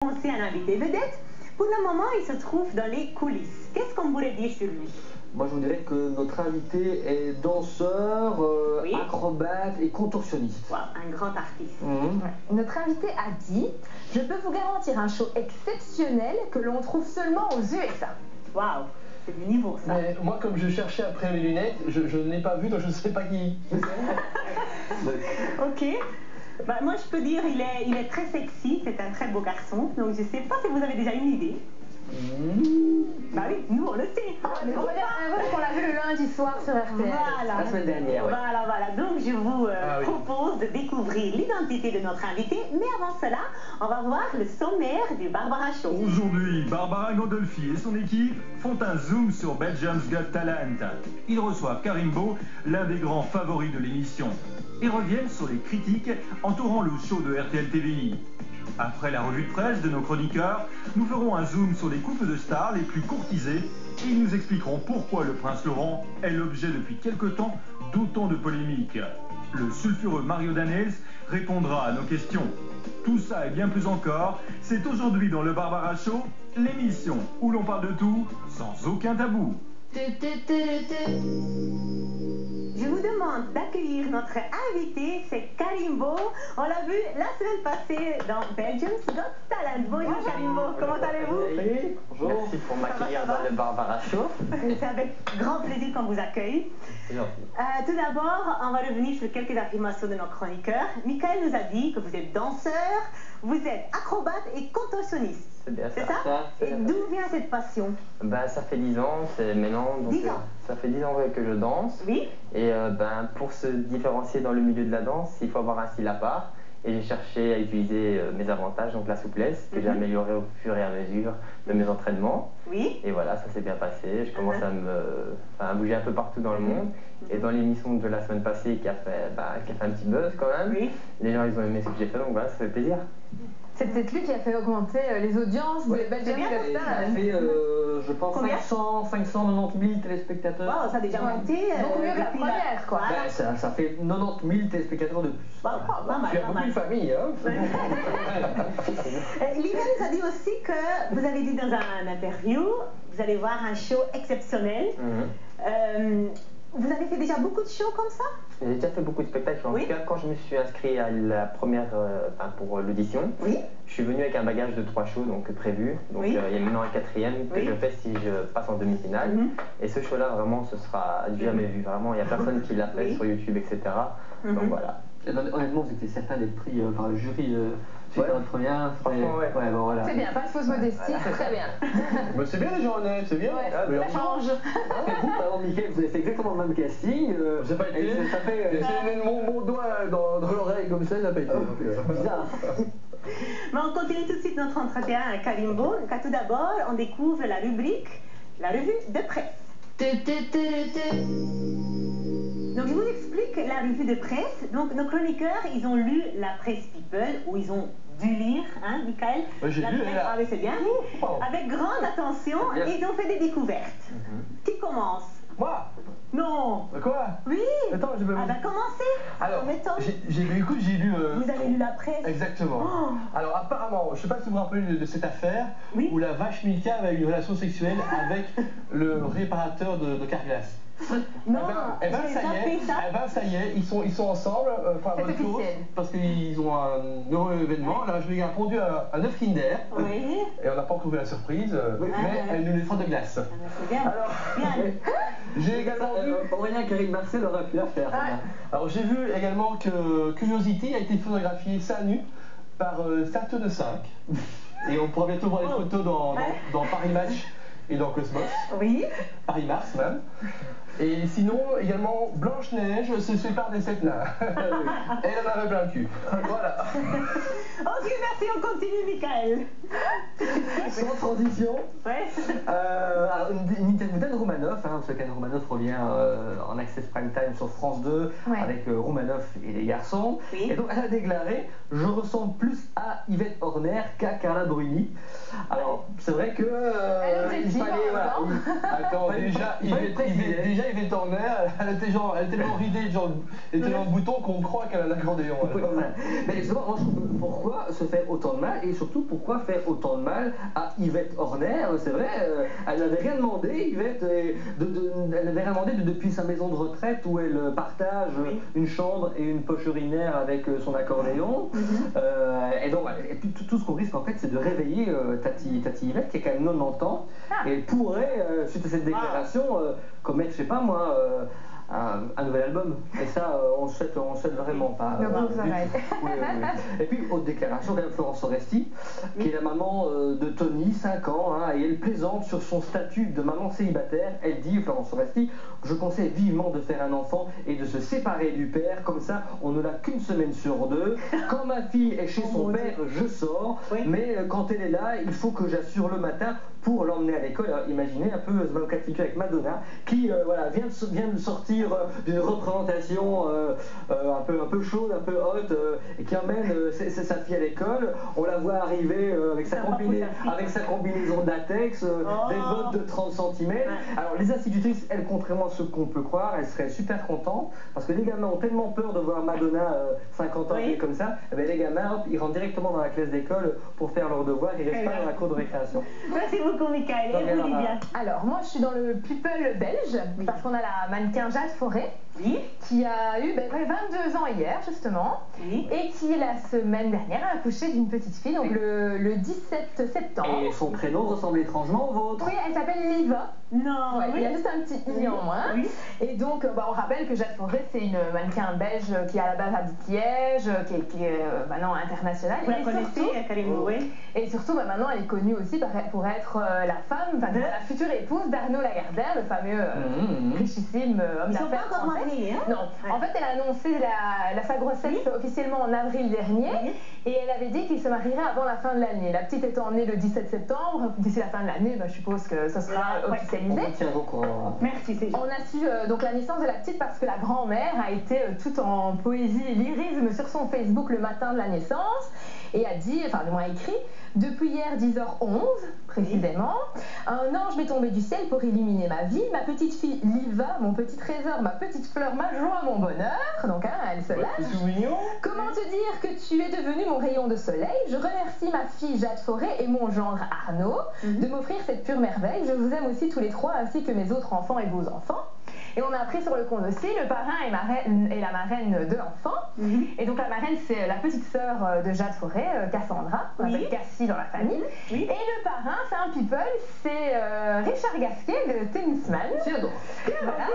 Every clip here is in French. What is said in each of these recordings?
C'est un invité vedette. Pour le moment, il se trouve dans les coulisses. Qu'est-ce qu'on pourrait dire sur lui? Moi, je vous dirais que notre invité est danseur, Oui. acrobate et contorsionniste. Wow, un grand artiste. Notre invité a dit « Je peux vous garantir un show exceptionnel que l'on trouve seulement aux USA. » Waouh, c'est du niveau ça. Mais moi, comme je cherchais après mes lunettes, je ne l'ai pas vu, donc je ne sais pas qui. Ok. Bah, moi, je peux dire il est très sexy, c'est un très beau garçon. Donc, je ne sais pas si vous avez déjà une idée. Bah oui, nous, on le sait. Mais on qu'on l'a vu le lundi soir sur RTL. Voilà. La semaine dernière, oui. Voilà. Donc, je vous Oui. propose de découvrir l'identité de notre invité. Mais avant cela, on va voir le sommaire du Barbara Show. Aujourd'hui, Barbara Gandolfi et son équipe font un zoom sur Belgium's Got Talent. Ils reçoivent Karimbo, l'un des grands favoris de l'émission, et reviennent sur les critiques entourant le show de RTL TVI. Après la revue de presse de nos chroniqueurs, nous ferons un zoom sur les couples de stars les plus courtisés et ils nous expliqueront pourquoi le prince Laurent est l'objet depuis quelque temps d'autant de polémiques. Le sulfureux Mario Daniels répondra à nos questions. Tout ça et bien plus encore, c'est aujourd'hui dans le Barbara Show, l'émission où l'on parle de tout sans aucun tabou. Je vous demande d'accueillir notre invité, c'est Karimbo. On l'a vu la semaine passée dans Belgium's Got Talent. Bonjour Karimbo, comment allez-vous? Oui, bonjour. Merci pour m'accueillir dans le Barbara Show. C'est avec grand plaisir qu'on vous accueille. C'est gentil. Tout d'abord, on va revenir sur quelques affirmations de nos chroniqueurs. Michael nous a dit que vous êtes danseur, vous êtes acrobate et contorsionniste. C'est bien C'est ça. ça? c'est Et bien ça. d'où vient cette passion? Ben, ça fait 10 ans, c'est maintenant. Donc, 10 ans. ça fait 10 ans que je danse. Oui. Et pour se différencier dans le milieu de la danse, il faut avoir un style à part. Et j'ai cherché à utiliser mes avantages, donc la souplesse, que j'ai améliorée au fur et à mesure de mes entraînements. Oui. Et voilà, ça s'est bien passé. Je commence à bouger un peu partout dans le monde. Et dans l'émission de la semaine passée qui a fait un petit buzz quand même, Oui. les gens ils ont aimé ce que j'ai fait, donc voilà, ça fait plaisir. C'est peut-être lui qui a fait augmenter les audiences de c'est Belgium's bien Got pour ça. Ça Talent. fait, je pense, Combien 590 000 téléspectateurs. Wow, ça a déjà monté. Beaucoup mieux que la depuis première, quoi. Voilà. Ben, ça fait 90 000 téléspectateurs de plus. Pas mal, Tu as pas beaucoup mal. de famille, hein. Lina nous a dit aussi que vous avez dit dans un interview, vous allez voir un show exceptionnel. Vous avez fait déjà beaucoup de shows comme ça? J'ai déjà fait beaucoup de spectacles. En Oui. tout cas, quand je me suis inscrit à la première, pour l'audition, Oui. je suis venu avec un bagage de 3 shows donc prévus. Donc Oui. il y a maintenant un 4e que Oui. je fais si je passe en demi-finale. Et ce show-là, vraiment, ce sera du jamais vu. Vraiment, il n'y a personne qui l'a fait Oui. sur YouTube, etc. Donc voilà. Honnêtement, vous étiez certain d'être pris par le jury suite Ouais. à votre première. Franchement, ouais. Ouais, bon, voilà. C'est bien, pas de fausse modestie, c'est très bien. Mais c'est bien les gens honnêtes, c'est bien. Ouais, Ah, mais ça on- change. Et vous, par exemple, Mickaël, vous avez fait exactement le même casting. J'ai pas été. et ça fait J'ai essayé de mettre mon doigt dans l'oreille comme ça n'a pas été. bizarre. Mais on continue tout de suite notre entretien à Karimbo. Car tout d'abord, on découvre la rubrique, la revue de presse. Donc je vous explique la revue de presse. Donc nos chroniqueurs, ils ont lu la presse People, où ils ont dû lire, hein, Michael? Ouais, j'ai La lu, presse- là. Ah oui, c'est bien. Oh. Avec grande attention, Bien. et ils ont fait des découvertes. Qui commence? Moi? Non. Quoi? Oui. Attends, je vais Ah bah commencez. Alors, Mettons. écoute, j'ai lu. Vous avez lu la presse? Exactement. Oh. Alors apparemment, je sais pas si vous vous rappelez de cette affaire Oui. où la vache Milka avait eu une relation sexuelle avec le réparateur de Carglass. Non, Eh ben, j'ai ça y zappé est, ça. ça y est, ils sont ensemble, enfin C'est bonne chose, officiel. parce qu'ils ont un heureux événement. La vache Milka a pondu un œuf Kinder, Oui. et on n'a pas encore vu la surprise, mais elle nous laissera de glace. Ah bah, c'est bien. Bien lu. J'ai également vu. Aurélien Karim Marcel aurait pu la faire. Alors j'ai vu également que Curiosity a été photographié seins nus par Saturne 5. Et on pourra bientôt voir les photos dans Paris Match et dans Cosmos. Oui. Paris Mars même. Et sinon également Blanche-Neige se sépare des 7 nains. Elle en avait plein le cul. Voilà. Ok, merci, on continue, Michael. Sans transition. Ouais. Alors, une interview d'Anne Romanoff, parce qu'Anne Romanoff revient en Access Prime Time sur France 2 Ouais. avec Romanoff et les garçons. Oui. Et donc elle a déclaré « Je ressemble plus à Yvette Horner qu'à Carla Bruni ». Alors, c'est vrai que... Elle est objective, il fallait, en même temps. Attends, Fallait- déjà fallait préciser. Yvette Horner, elle elle est tellement ridée, genre, elle est tellement bouton qu'on croit qu'elle a l'accordéon. Mais justement, moi je trouve pourquoi se faire autant de mal et surtout pourquoi faire autant de mal à Yvette Horner. C'est vrai, elle n'avait rien demandé, Yvette, elle n'avait rien demandé depuis sa maison de retraite où elle partage une chambre et une poche urinaire avec son accordéon. Et donc tout ce qu'on risque en fait c'est de réveiller Tati Yvette qui a quand même 90 ans et elle pourrait, suite à cette déclaration, commettre, je sais pas moi, un nouvel album. Et ça, on ne souhaite vraiment pas. Et puis, autre déclaration, quand même, Florence Foresti, qui est la maman de Tony, 5 ans, et elle plaisante sur son statut de maman célibataire. Elle dit, Florence Foresti, je conseille vivement de faire un enfant et de se séparer du père, comme ça, on ne l'a qu'une semaine sur 2. Quand ma fille est chez son père, je sors, mais quand elle est là, il faut que j'assure le matin pour l'emmener à l'école. Alors, imaginez un peu ce même cas de figure avec Madonna, qui vient de sortir d'une représentation un peu chaude, un peu haute, et qui emmène sa fille à l'école. On la voit arriver avec sa combinaison de latex, des bottes de 30 cm. Alors les institutrices, elles, contrairement à ce qu'on peut croire, elles seraient super contentes, parce que les gamins ont tellement peur de voir Madonna 50 ans comme ça, les gamins, hop, ils rentrent directement dans la classe d'école pour faire leurs devoirs, ils restent pas dans la cour de récréation. Merci beaucoup, Michael. Et vous, Lydia? Alors, moi, je suis dans le people belge, parce qu'on a la mannequin Jade Forêt, qui a eu 22 ans hier, justement, et qui, la semaine dernière, a accouché d'une petite fille, donc le 17 septembre. Et son prénom ressemble étrangement au vôtre. Oui, elle s'appelle Liva. Non, Ouais, il y a juste un petit i en moins. Et donc, on rappelle que Jade Forêt, c'est une mannequin belge qui à la base habite Liège, qui est maintenant internationale. Vous la connaissez, Karim? Et surtout, maintenant, elle est connue aussi pour être la femme, la future épouse d'Arnaud Lagardère, le fameux richissime homme d'affaires. Ils sont pas encore mariés, hein? Non. En fait, elle a annoncé sa grossesse officiellement en avril dernier, et elle avait dit qu'il se marierait avant la fin de l'année. La petite étant née le 17 septembre, d'ici la fin de l'année, je suppose que ça sera officialisé. Merci, c'est On a su donc la naissance de la petite parce que la grand-mère a été tout en poésie et lyrisme sur son Facebook le matin de la naissance et a dit, enfin du moins écrit, depuis hier 10h11 précisément, un ange m'est tombé du ciel pour illuminer ma vie, ma petite fille Liva, mon petit trésor, ma petite fleur, ma joie, mon bonheur, donc elle se lâche. Comment te dire que tu es devenu mon rayon de soleil? Je remercie ma fille Jade Forêt et mon gendre Arnaud de m'offrir cette pure merveille. Je vous aime aussi tous les trois ainsi que mes autres enfants et vos enfants. Et on a appris sur le compte aussi le parrain et la marraine de l'enfant. Et donc la marraine, c'est la petite sœur de Jade Forêt, Cassandra, on appelle Cassie dans la famille. Et le parrain, c'est un people, c'est Richard Gasquet, le tennisman. Voilà.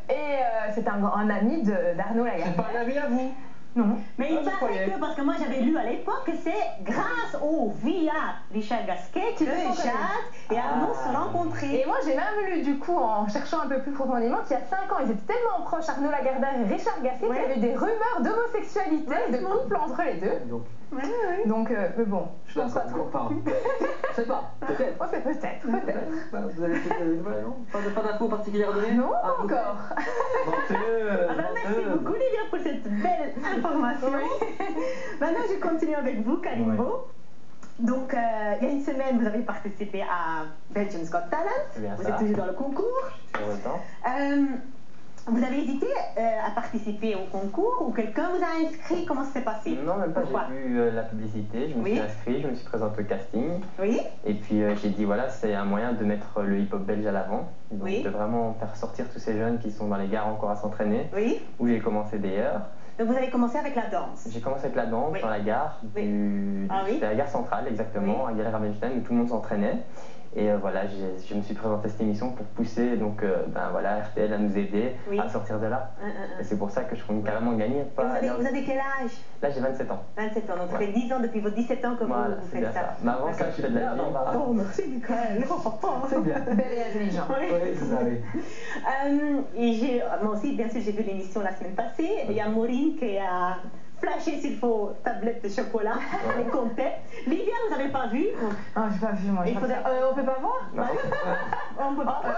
Et c'est un ami d'Arnaud Lagardère. C'est pas un ami à vous? Non. Mais il paraît que, parce que moi j'avais lu à l'époque, que c'est grâce via Richard Gasquet que Jade et Arnaud se rencontraient. Et moi j'ai même lu du coup, en cherchant un peu plus profondément, qu'il y a 5 ans, ils étaient tellement proches, Arnaud Lagardère et Richard Gasquet, qu'il y avait des rumeurs d'homosexualité, de couple entre les deux. Donc, mais bon, je pense pas trop. Je sais pas, peut-être. Oh, c'est peut-être. Vous avez pas d'infos particulières à donner? Non, pas encore. Merci beaucoup Lydia pour cette belle information. Maintenant je continue avec vous, Karimbo. Donc il y a une semaine vous avez participé à Belgium's Got Talent. Vous êtes toujours dans le concours. Vous avez hésité à participer au concours ou quelqu'un vous a inscrit? Comment ça s'est passé? Non, même pas. J'ai vu la publicité, je me suis inscrit, je me suis présenté au casting. Et puis j'ai dit voilà, c'est un moyen de mettre le hip-hop belge à l'avant. Donc de vraiment faire sortir tous ces jeunes qui sont dans les gares encore à s'entraîner. Où j'ai commencé d'ailleurs. Donc vous avez commencé avec la danse? J'ai commencé avec la danse dans la gare. C'était la gare centrale exactement, à Galère-Ravenstein, où tout le monde s'entraînait. Et voilà, je me suis présenté à cette émission pour pousser donc, RTL à nous aider à sortir de là. Et c'est pour ça que je compte carrément gagner. Vous avez quel âge? Là j'ai 27 ans. 27 ans, donc ça fait 10 ans depuis vos 17 ans que vous faites ça. Mais avant ça, je fais de la gym. Oh, merci Michael. C'est bien. Belle et intelligent. Oui, c'est ça, et moi aussi, bien sûr, j'ai vu l'émission la semaine passée. Il y a Maureen qui a flashé sur vos tablettes de chocolat, les comptait. Lydia, vous n'avez pas vu? Ah, j'ai pas vu moi. On peut pas voir? On peut pas voir.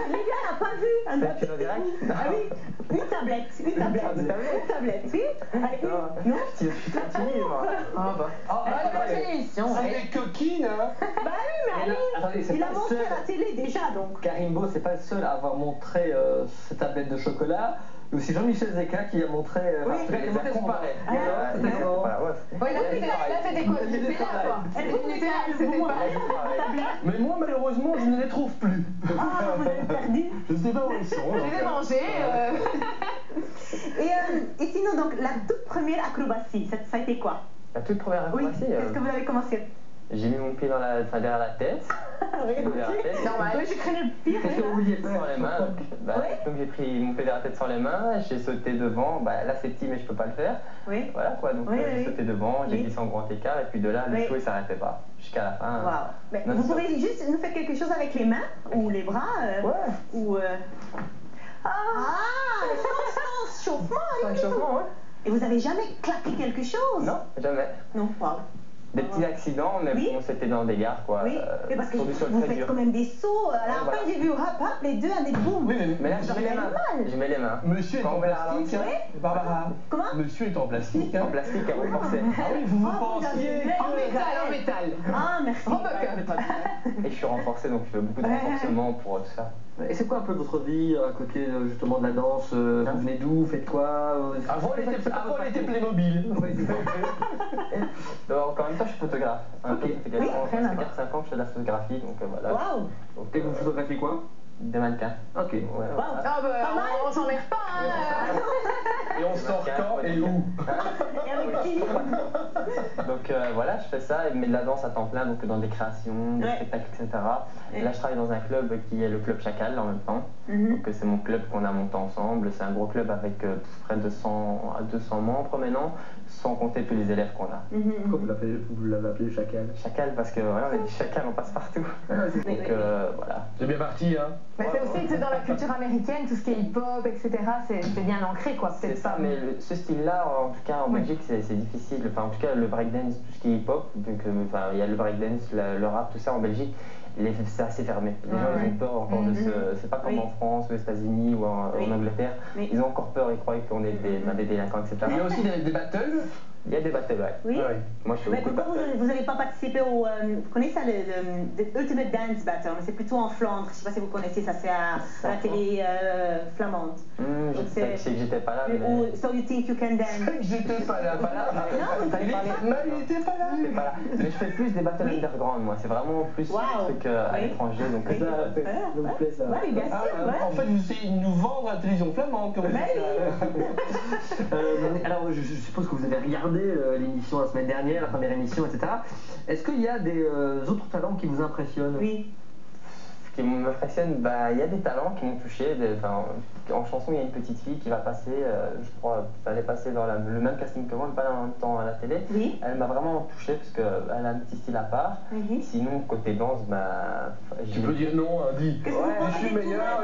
Lydia n'a pas vu. Tu vas direct? Ah oui, une tablette, oui. Allez, non? Je suis très timide moi. C'est l'émission. C'est des coquines, hein? Bah oui, mais Il a montré à la télé déjà, donc. Karimbo, c'est pas le seul à avoir montré ses tablettes de chocolat. Mais aussi Jean-Michel Zeka qui a montré. Oui, il a comparé. Il a fait des quoi? Du Nutella, quoi. Du Nutella, c'était pas. Mais moi, malheureusement, je ne les trouve plus. Ah, vous avez perdu. Je ne sais pas où ils sont. Je les ai mangés. Et sinon, donc, la toute première acrobatie, ça a été quoi? La toute première acrobatie. Oui, qu'est-ce que vous avez commencé? J'ai mis mon pied derrière la tête. Normal. Je craignais le pire. Qu'est-ce que vous vouliez faire sans les mains. Donc j'ai pris mon pied derrière la tête sans les mains, j'ai sauté devant. Là c'est petit mais je peux pas le faire. Oui. Voilà quoi, donc j'ai sauté devant, j'ai glissé en grand écart et puis de là le show il s'arrêtait pas jusqu'à la fin. Wow. Vous pourriez juste nous faire quelque chose avec les mains ou les bras ou sans chauffement. Et vous avez jamais claqué quelque chose? Non, jamais. Non, wow. Des petits accidents, mais bon, c'était dans des gares, quoi. Oui, mais parce que vous faites quand même des sauts. À la fin, j'ai vu hop, les deux, un des boum. Oui, mais là, je mets les mains. Monsieur est en plastique, Barbara. Comment? Monsieur est en plastique. En plastique, à renforcer. Ah oui, vous pensiez En métal. Ah, merci. Et je suis renforcé, donc je fais beaucoup de renforcement pour tout ça. Et c'est quoi un peu votre vie à côté justement de la danse? Vous venez d'où? Faites quoi? Avant, elle était Playmobil. Donc, en même temps, je suis photographe. Ça fait 4-5 ans que je fais de la photographie, donc voilà. Waouh! Et vous photographiez quoi? Des mannequins. Ok. On s'emmerde pas. Et on sort quand et où? Donc voilà, je fais ça, mais de la danse à temps plein, donc dans des créations, des spectacles, etc. Et là, je travaille dans un club qui est le club Chacal en même temps. Donc c'est mon club qu'on a monté ensemble. C'est un gros club avec près de 100 à 200 membres maintenant, sans compter tous les élèves qu'on a. Pourquoi vous l'avez appelé Chacal? Chacal parce que voilà, on est des chacals, on passe partout. Donc voilà. C'est bien parti, hein? C'est aussi dans la culture américaine, tout ce qui est hip-hop, etc. C'est bien ancré, quoi. C'est ça, mais ce style-là, en tout cas en Belgique, c'est difficile. Enfin, en tout cas, le breakdance, tout ce qui est hip-hop, donc il y a le breakdance, le rap, tout ça en Belgique. C'est assez fermé. Les gens ils ont peur encore de ce. C'est pas comme en France, aux États-Unis ou en Angleterre. Ils ont encore peur, ils croient qu'on est des délinquants, etc. Il y a aussi des battles. Il y a des battles, Oui. Moi je fais beaucoup de battles. Vous n'avez pas participé au. Vous connaissez ça, le Ultimate Dance Battle, mais c'est plutôt en Flandre. Je ne sais pas si vous connaissez ça, c'est à la télé flamande. Je sais que j'étais pas là. Ou So You Think You Can Dance. J'étais pas là. Il était pas là. Mais je fais plus des battles underground, moi. C'est vraiment plus un truc à l'étranger. Donc ça me plaît ça. Oui, bien sûr. En fait, vous essayez de nous vendre la télévision flamande, comme alors, je suppose que vous avez regardé l'émission la semaine dernière, la première émission, etc. Est-ce qu'il y a des autres talents qui vous impressionnent? Oui. Ce qui m'impressionne, il y a des talents qui m'ont touché. En chanson, il y a une petite fille qui va passer, je crois, ça allait passer dans le même casting que moi, mais pas en même temps à la télé. Oui. Elle m'a vraiment touché parce qu'elle a un petit style à part. Sinon, côté danse, tu peux dire non, dis. Je suis meilleur.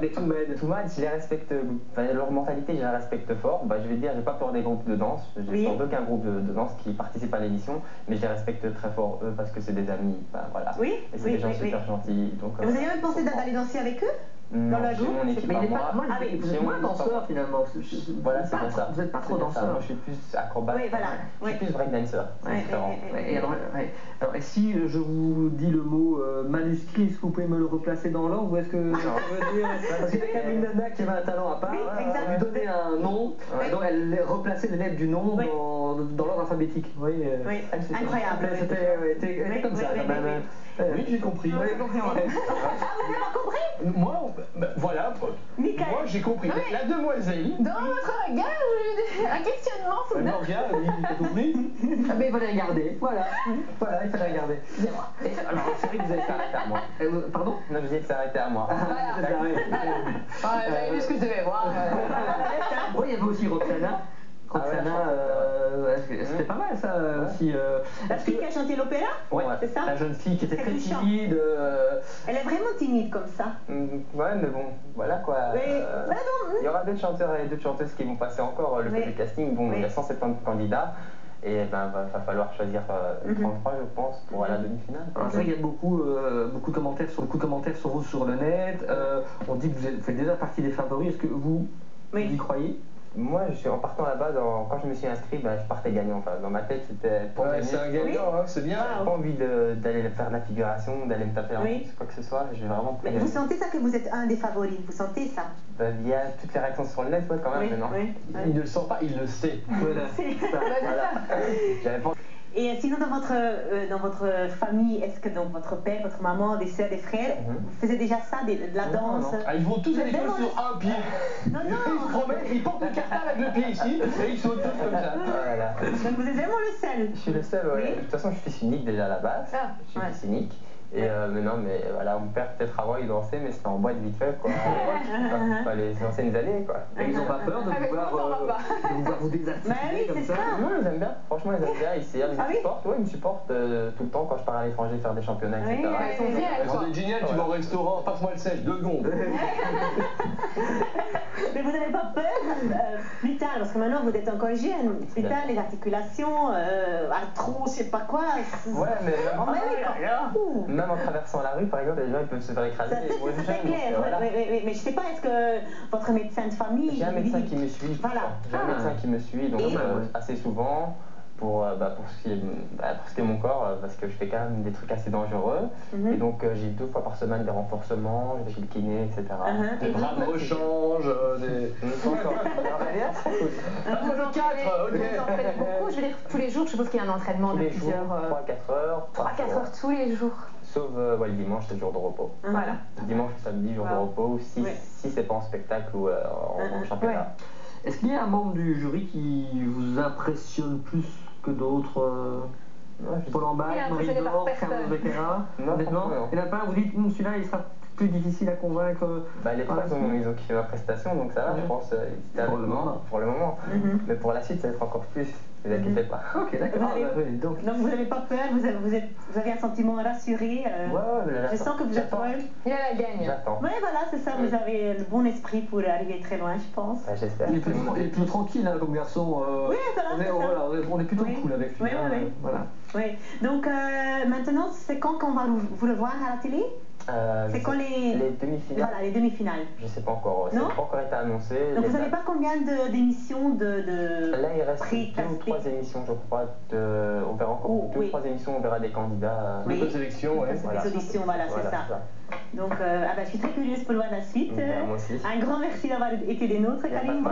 Les Too Mad, je les respecte, leur mentalité, je la respecte fort. Je vais dire, j'ai pas peur des groupes de danse. J'ai peur d'aucun groupe de danse qui participe à l'émission, mais je les respecte très fort, eux, parce que c'est des amis. Voilà. Oui. Et c'est des gens super gentils. Donc, vous avez même pensé d'aller danser avec eux? Dans la groupe, mon équipe, vous êtes moins danseur finalement. Voilà, c'est ça. Vous n'êtes pas trop danseur. Moi, je suis plus acrobate. Oui, voilà. Je suis plus breakdancer. C'est différent. Alors, si je vous dis le mot manuscrit, est-ce que vous pouvez me le replacer dans l'ordre ou est-ce que ça veut dire parce qu'il y a quand même une nana qui avait un talent à part. On lui donnait un nom, donc elle replaçait les lettres du nom dans l'ordre alphabétique. Oui, incroyable. C'était comme ça quand même. Oui, j'ai compris. Ah, vous n'avez pas compris? Moi, voilà. Moi, j'ai compris. La demoiselle. Dans votre regard, un questionnement soudain. Morgane, oui, t'as compris? Mais il fallait regarder. Voilà, il fallait regarder. Alors, c'est vrai que vous avez fait arrêter à moi. Pardon? Non, vous avez fait arrêter à moi. J'avais vu ce que je devais voir. Oui, il y avait aussi Roxana. C'était pas mal ça aussi. La fille qui a chanté l'opéra? Ouais, c'est ça? La jeune fille qui était très timide. Elle est vraiment timide comme ça. Ouais, mais bon, voilà quoi. Il y aura d'autres chanteurs et d'autres chanteuses qui vont passer encore le casting. Bon, il y a 170 candidats. Et va falloir choisir 33, je pense, pour la demi-finale. C'est vrai qu'il y a beaucoup de commentaires sur vous sur le net. On dit que vous faites déjà partie des favoris. Est-ce que vous y croyez? Moi, en partant là-bas, quand je me suis inscrit, je partais gagnant. Enfin, dans ma tête, c'était pour gagner. C'est un gagnant, hein, c'est bien. J'ai pas envie d'aller faire de la figuration, d'aller me taper en plus, quoi que ce soit. Je vais vraiment Mais vous sentez ça que vous êtes un des favoris? Vous sentez ça? Il y a toutes les réactions sur le net, quand même, non? Il ne le sent pas, il le sait. Voilà. J'avais pas... Et sinon, dans votre famille, est-ce que donc votre père, votre maman, des soeurs, des frères, vous faisiez déjà ça, de la danse? Non. Ah, ils vont tous à l'école sur un pied. Non, non. Ils se promènent, ils portent le cartable avec le pied ici, et ils sautent tous comme ça. Voilà. Donc vous êtes vraiment le seul? Je suis le seul, oui. De toute façon, je suis fils unique déjà à la base. Je suis fils unique. Et mais voilà, mon père peut-être avant il dansait, mais c'était en boîte vite fait, quoi. Enfin, les anciennes années, quoi. Et ils n'ont pas peur de pouvoir vous désarticuler comme ça? Non, ils aiment bien. Franchement, ils aiment bien. Ils me supportent tout le temps quand je pars à l'étranger faire des championnats, etc. Ils sont bien. C'est génial, tu vas au restaurant, passe-moi le sel, 2 secondes. Mais vous n'avez pas peur plus tard, parce que maintenant vous êtes encore jeune, plus tard les articulations, arthrose, je sais pas quoi. Ouais, mais même en traversant la rue, par exemple, les gens ils peuvent se faire écraser. C'est clair, mais je sais pas, est-ce que votre médecin de famille... J'ai un médecin qui me suit. Voilà. J'ai un médecin qui me suit, donc assez souvent. Pour ce qui est mon corps, parce que je fais quand même des trucs assez dangereux. Et donc j'ai 2 fois par semaine des renforcements, je vais chez le kiné, etc. Des bras de rechange, des... Vous en faites beaucoup, je veux dire, tous les jours, je suppose qu'il y a un entraînement de plusieurs... 3-4 heures. 3-4 heures tous les jours. Sauf le dimanche, c'est le jour de repos. Voilà. Dimanche ou samedi, jour de repos, si c'est pas en spectacle ou en championnat. Est-ce qu'il y a un membre du jury qui vous impressionne plus que d'autres? Paul Ambach, Marie Dor, Carlos Becerra? Honnêtement, il n'y en a pas un, vous dites, celui-là il sera plus difficile à convaincre? Les trois, ils ont kiffé ma prestation, donc ça va, je pense. Pour le moment. Mais pour la suite, ça va être encore plus. Ne vous inquiétez pas. Ok, d'accord. Donc vous n'avez pas peur, vous avez un sentiment rassuré. Je sens que vous êtes heureux. Il a la gagne. J'attends. Oui, voilà, c'est ça, vous avez le bon esprit pour arriver très loin, je pense. J'espère. Il est plus tranquille comme garçon. Oui, voilà. On est plutôt cool avec lui. Oui. Donc maintenant, c'est quand qu'on va vous le voir à la télé? C'est quand les demi-finales? Voilà, les demi-finales. Je sais pas encore, ça n'a pas encore été annoncé. Donc vous savez pas combien d'émissions Là il reste 2 ou 3 émissions je crois, on verra encore 2 ou 3 émissions, on verra des candidats. De sélection, des auditions, voilà, c'est ça. Donc je suis très curieuse pour voir la suite. Moi aussi. Un grand merci d'avoir été des nôtres, Karim.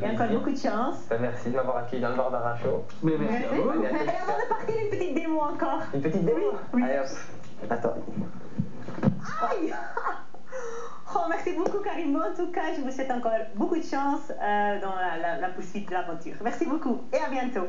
Et encore beaucoup de chance. Merci de m'avoir accueilli dans le bar d'Aracho. Mais merci à vous. Et avant de partir, une petite démo encore. Une petite démo? Oui. Allez hop. Attends. Aïe! Oh, merci beaucoup Karim. En tout cas, je vous souhaite encore beaucoup de chance dans la poursuite de l'aventure. Merci beaucoup et à bientôt.